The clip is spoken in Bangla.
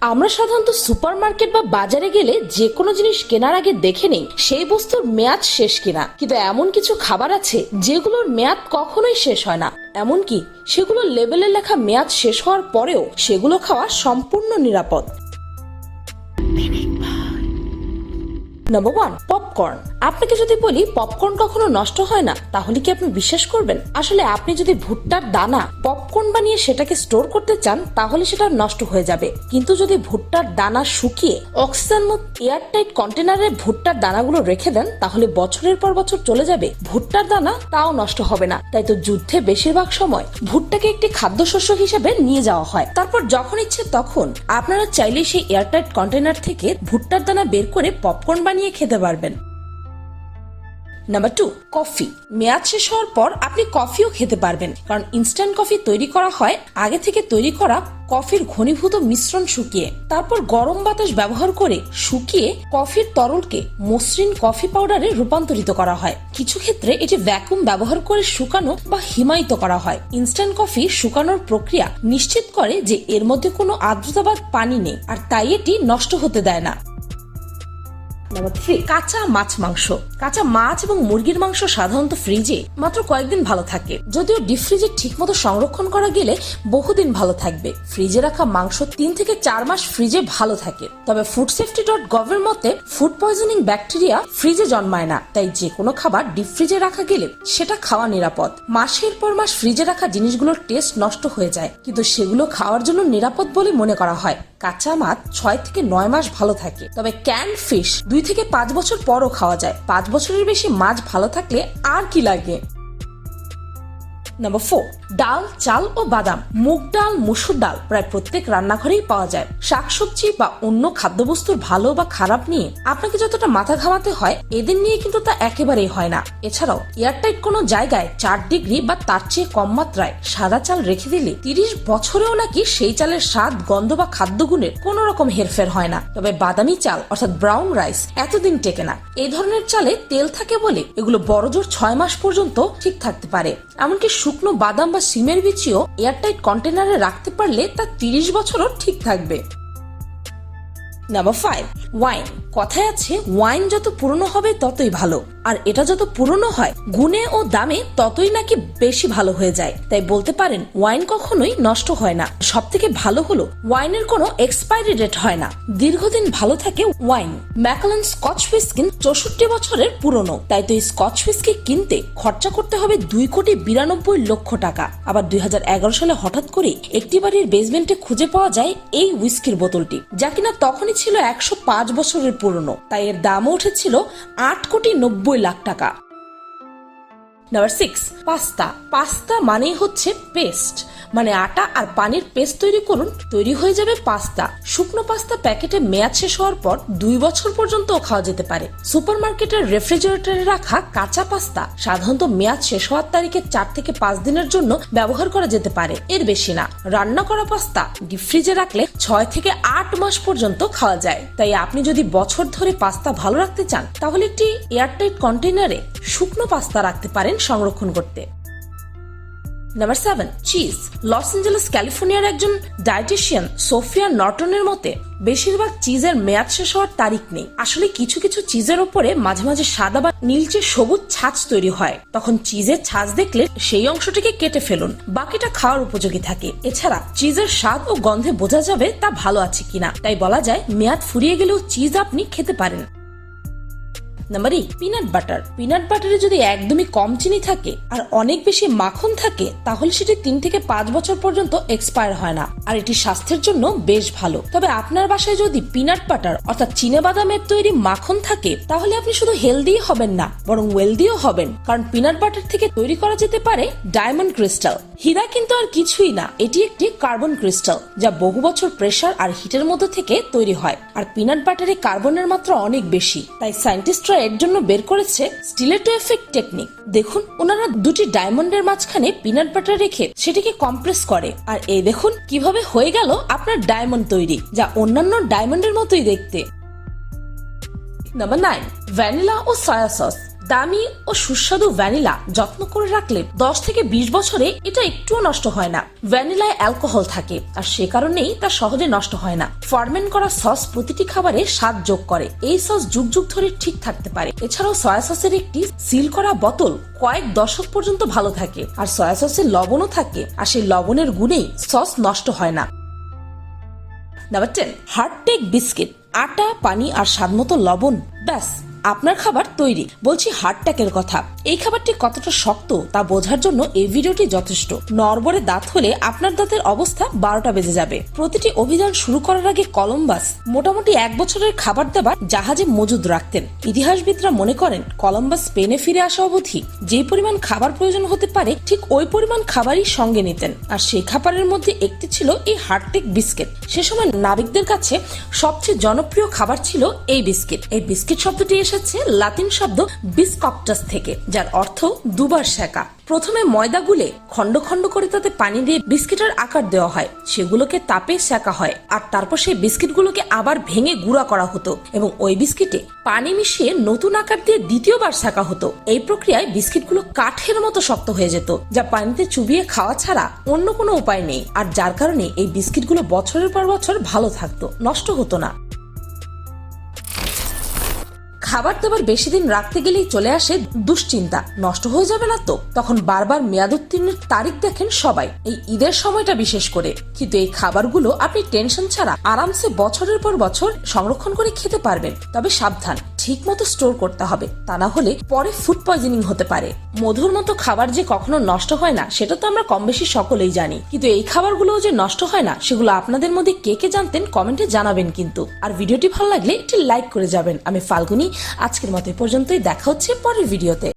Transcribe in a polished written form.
আমরা সাধারণত সুপারমার্কেট বা বাজারে গেলে যে কোনো জিনিস কেনার আগে দেখে নেই সেই বস্তুর মেয়াদ শেষ কিনা, কিন্তু এমন কিছু খাবার আছে যেগুলোর মেয়াদ কখনোই শেষ হয় না। এমনকি সেগুলোর লেবেলে লেখা মেয়াদ শেষ হওয়ার পরেও সেগুলো খাওয়া সম্পূর্ণ নিরাপদ। Number 1, popcorn. আপনাকে যদি বলি পপকর্ন কখনো নষ্ট হয় না, তাহলে কি আপনি বিশ্বাস করবেন? আসলে আপনি যদি ভুট্টার দানা পপকর্ন বানিয়ে সেটাকে স্টোর করতে চান তাহলে সেটা নষ্ট হয়ে যাবে, কিন্তু যদি ভুট্টার দানা শুকিয়ে অক্সিজেন মুক্ত এয়ারটাইট কন্টেনারে ভুট্টার দানাগুলো রেখে দেন তাহলে বছরের পর বছর চলে যাবে, ভুট্টার দানা তাও নষ্ট হবে না। তাই তো যুদ্ধে বেশিরভাগ সময় ভুট্টাকে একটি খাদ্যশস্য হিসেবে নিয়ে যাওয়া হয়, তারপর যখন ইচ্ছে তখন আপনারা চাইলে সেই এয়ারটাইট কন্টেনার থেকে ভুট্টার দানা বের করে পপকর্ন বানিয়ে খেতে পারবেন। Number 2, coffee. মেয়াদ শেষ হওয়ার পর আপনি কফিও খেতে পারবেন, কারণ ইনস্ট্যান্ট কফি তৈরি করা হয় আগে থেকে তৈরি করা কফির ঘনীভূত মিশ্রণ শুকিয়ে, তারপর গরম বাতাস ব্যবহার করে শুকিয়ে কফির তরলকে মসৃণ কফি পাউডারে রূপান্তরিত করা হয়। কিছু ক্ষেত্রে এটি ভ্যাকুয়াম ব্যবহার করে শুকানো বা হিমায়িত করা হয়। ইনস্ট্যান্ট কফি শুকানোর প্রক্রিয়া নিশ্চিত করে যে এর মধ্যে কোনো আর্দ্রতা বা পানি নেই, আর তাই এটি নষ্ট হতে দেয় না। নাম্বার 3, কাঁচা মাছ মাংস। কাঁচা মাছ এবং মুরগির মাংস সাধারণত ফ্রিজে মাত্র কয়েকদিন ভালো থাকে, যদিও ডিপ ফ্রিজে ঠিকমতো সংরক্ষণ করা গেলে বহুদিন ভালো থাকবে। ফ্রিজে রাখা মাংস 3 থেকে 4 মাস ফ্রিজে ভালো থাকে, তবে ফুডসেফটি.gov এর মতে ফুড পয়জনিং ব্যাকটেরিয়া ফ্রিজে জন্মায় না, তাই যে কোনো খাবার ডিপ ফ্রিজে রাখা গেলে সেটা খাওয়া নিরাপদ। মাসের পর মাস ফ্রিজে রাখা জিনিসগুলোর টেস্ট নষ্ট হয়ে যায়, কিন্তু সেগুলো খাওয়ার জন্য নিরাপদ বলে মনে করা হয়। কাঁচা মাছ 6 থেকে 9 মাস ভালো থাকে, তবে ক্যান ফিশ 2 থেকে 5 বছর পরও খাওয়া যায়। 5 বছরের বেশি মাছ ভালো থাকলে আর কি লাগে। নাম্বার 4, ডাল, চাল ও বাদাম। মুগ ডাল, মসুর ডাল প্রায় প্রত্যেক রান্নাঘরেই পাওয়া যায়। শাকসবজি বা অন্য খাদ্যবস্তুর ভালো বা খারাপ নিয়ে আপনাকে যতটা মাথা ঘামাতে হয় এদের নিয়ে কিন্তু তা একেবারেই হয় না। এছাড়াও এয়ারটাইট কোনো জায়গায় 4 ডিগ্রি বা তার চেয়ে কম মাত্রায় সাদা চাল রেখে দিলে 30 বছরেও নাকি সেই চালের স্বাদ, গন্ধ বা খাদ্যগুণের কোনো রকম হেরফের হয় না। তবে বাদামি চাল অর্থাৎ ব্রাউন রাইস এতদিন টেকে না। এই ধরনের চালে তেল থাকে বলে এগুলো বড়জোর 6 মাস পর্যন্ত ঠিক থাকতে পারে। এমনকি শুকনো বাদাম বা সিমের বীজও এয়ারটাইট কন্টেনারে রাখতে পারলে তা 30 বছরও ঠিক থাকবে। Number 5, wine. কথায় আছে ওয়াইন যত পুরনো হবে ততই ভালো, আর এটা যত পুরনো হয় গুণে ও দামে ততই নাকি বেশি ভালো হয়ে যায়। তাই বলতে পারেন ওয়াইন কখনোই নষ্ট হয় না। সব থেকে ভালো হলো ওয়াইনের কোনো এক্সপায়ারি ডেট হয় না, দীর্ঘদিন ভালো থাকে ওয়াইন। ম্যাকআল্যান স্কচ হুইস্কি 64 বছরের পুরনো, তাই তো এই স্কচ হুইস্কি কিনতে খরচা করতে হবে 2,92,00,000 টাকা। আবার 2011 সালে হঠাৎ করে একটি বাড়ির বেসমেন্টে খুঁজে পাওয়া যায় এই হুইস্কির বোতলটি, যা কিনা তখনই ছিল 105 বছরের পুরনো, তাই এর দামও উঠেছিল 8,90,00,000 টাকা। Number 6, pasta. পাস্তা মানেই হচ্ছে পেস্ট, মানে আটা আর পানির পেস্ট তৈরি করুন, তৈরি হয়ে যাবে পাস্তা। শুকনো পাস্তা প্যাকেটে মেয়াদ শেষ হওয়ার পর 2 বছর পর্যন্ত খাওয়া যেতে পারে। সুপারমার্কেটের রেফ্রিজারেটরে রাখা কাঁচা পাস্তা সাধারণত মেয়াদ শেষ হওয়ার তারিখে 4 থেকে 5 দিনের জন্য ব্যবহার করা যেতে পারে, এর বেশি না। রান্না করা পাস্তা ডিপ ফ্রিজে রাখলে 6 থেকে 8 মাস পর্যন্ত খাওয়া যায়। তাই আপনি যদি বছর ধরে পাস্তা ভালো রাখতে চান তাহলে একটি এয়ারটাইট কন্টেনারে শুকনো পাস্তা রাখতে পারেন সংরক্ষণ করতে। Number 7, cheese. লস অ্যাঞ্জেলেস ক্যালিফোর্নিয়ার একজন ডায়েটিশিয়ান সোফিয়া নর্টনের মতে বেশিরভাগ চিজের মেয়াদ শেষ হওয়ার তারিখ নেই। আসলে কিছু কিছু চিজের ওপরে মাঝে মাঝে সাদা বা নীলচে সবুজ ছাঁচ তৈরি হয়, তখন চিজের ছাঁচ দেখলে সেই অংশটিকে কেটে ফেলুন, বাকিটা খাওয়ার উপযোগী থাকে। এছাড়া চিজের স্বাদ ও গন্ধে বোঝা যাবে তা ভালো আছে কিনা, তাই বলা যায় মেয়াদ ফুরিয়ে গেলেও চিজ আপনি খেতে পারেন। Number 8, peanut butter. পিনাট বাটারে যদি একদমই কম চিনি থাকে আর অনেক বেশি মাখন থাকে তাহলে সেটি 3 থেকে 5 বছর পর্যন্ত এক্সপায়ার হয় না, আর এটি স্বাস্থ্যের জন্য বেশ ভালো। তবে আপনার বাসায় যদি পিনাট বাটার অর্থাৎ চীনা বাদামের তৈরি মাখন থাকে তাহলে আপনি শুধু হেলদি হবেন না বরং ওয়েলদিও হবেন, কারণ পিনাট বাটার থেকে তৈরি করা যেতে পারে ডায়মন্ড ক্রিস্টাল। হীরা কিন্তু আর কিছুই না, এটি একটি কার্বন ক্রিস্টাল যা বহু বছর প্রেসার আর হিটের মধ্যে থেকে তৈরি হয়। আর পিনাট বাটারে কার্বনের মাত্রা অনেক বেশি, তাই সায়েন্টিস্টরা এর জন্য বের করেছে স্টিলেটো এফেক্ট টেকনিক। দেখুন, ওনারা 2টি ডায়মন্ডের মাঝখানে পিনাট বাটার রেখে সেটিকে কম্প্রেস করে, আর এই দেখুন কিভাবে হয়ে গেল আপনার ডায়মন্ড তৈরি, যা অন্যান্য ডায়মন্ডের মতোই দেখতে। নাম্বার 9, ভ্যানিলা ও সয়া সস। দামি ও সুস্বাদু ভ্যানিলা যত্ন করে রাখলে 10 থেকে 20 বছরে এটা একটুও নষ্ট হয় না। ভ্যানিলায় অ্যালকোহল থাকে আর সে কারণেই তা সহজে নষ্ট হয় না। ফার্মেন্ট করা সস প্রতিটি খাবারে স্বাদ যোগ করে। এই সস যুগ যুগ ধরে ঠিক থাকতে পারে। এছাড়াও সয়া সসের একটি সিল করা বোতল কয়েক দশক পর্যন্ত ভালো থাকে। আর সয়া সসের লবণও থাকে আর সেই লবণের গুণেই সস নষ্ট হয় না। নাম্বার 10, হার্টেক বিস্কিট। আটা, পানি আর স্বাদমতো লবণ, ব্যাস আপনার খাবার তৈরি। বলছি হার্টটেকের কথা। এই খাবারটি কতটা শক্ত তা বোঝার জন্য এই ভিডিওটি যথেষ্ট। নড়বড়ে দাঁত হলে আপনার দাঁতের অবস্থা 12টা বেজে যাবে। প্রতিটি অভিযান শুরু করার আগে কলম্বাস মোটামুটি 1 বছরের খাবার দাবার জাহাজে মজুদ রাখতেন। ইতিহাসবিদরা মনে করেন কলম্বাস স্পেনে ফিরে আসা অবধি যে পরিমাণ খাবার প্রয়োজন হতে পারে ঠিক ওই পরিমাণ খাবারই সঙ্গে নিতেন। আর সেই খাবারের মধ্যে একটি ছিল এই হার্টটেক বিস্কিট। সে সময় নাবিকদের কাছে সবচেয়ে জনপ্রিয় খাবার ছিল এই বিস্কিট। এই বিস্কিট শব্দটি এসেছে লাতিন শব্দ বিসকপ্টাস থেকে, যার অর্থ দুবার সেকা। প্রথমে ময়দা গুলে খন্ড খন্ড করে তাতে পানি দিয়ে বিস্কিটের আকার দেওয়া হয়, সেগুলোকে তাপে সেকা হয় আর তারপর সেই বিস্কিটগুলোকে আবার ভেঙে গুঁড়া করা হতো এবং ওই বিস্কিটে পানি মিশিয়ে নতুন আকার দিয়ে দ্বিতীয়বার সেকা হতো। এই প্রক্রিয়ায় বিস্কিটগুলো কাঠের মতো শক্ত হয়ে যেত, যা পানিতে চুবিয়ে খাওয়া ছাড়া অন্য কোনো উপায় নেই। আর যার কারণে এই বিস্কিটগুলো বছরের পর বছর ভালো থাকতো, নষ্ট হতো না। খাবার দাবার বেশি দিন রাখতে গেলেই চলে আসে দুশ্চিন্তা, নষ্ট হয়ে যাবে না তো। তখন বারবার মেয়াদ উত্তীর্ণের তারিখ দেখেন সবাই, এই ঈদের সময়টা বিশেষ করে। কিন্তু এই খাবারগুলো আপনি টেনশন ছাড়া আরামসে বছরের পর বছর সংরক্ষণ করে খেতে পারবেন। তবে সাবধান, ঠিক মতো স্টোর করতে হবে, তা না হলে পরে ফুড পয়জনিং হতে পারে। মধুর মতো খাবার যে কখনো নষ্ট হয় না সেটা তো আমরা কম বেশি সকলেই জানি, কিন্তু এই খাবারগুলো যে নষ্ট হয় না সেগুলো আপনাদের মধ্যে কে কে জানতেন কমেন্টে জানাবেন কিন্তু। আর ভিডিওটি ভালো লাগলে একটি লাইক করে যাবেন। আমি ফাল্গুনি, আজকের মতো পর্যন্তই। দেখা হচ্ছে পরের ভিডিওতে।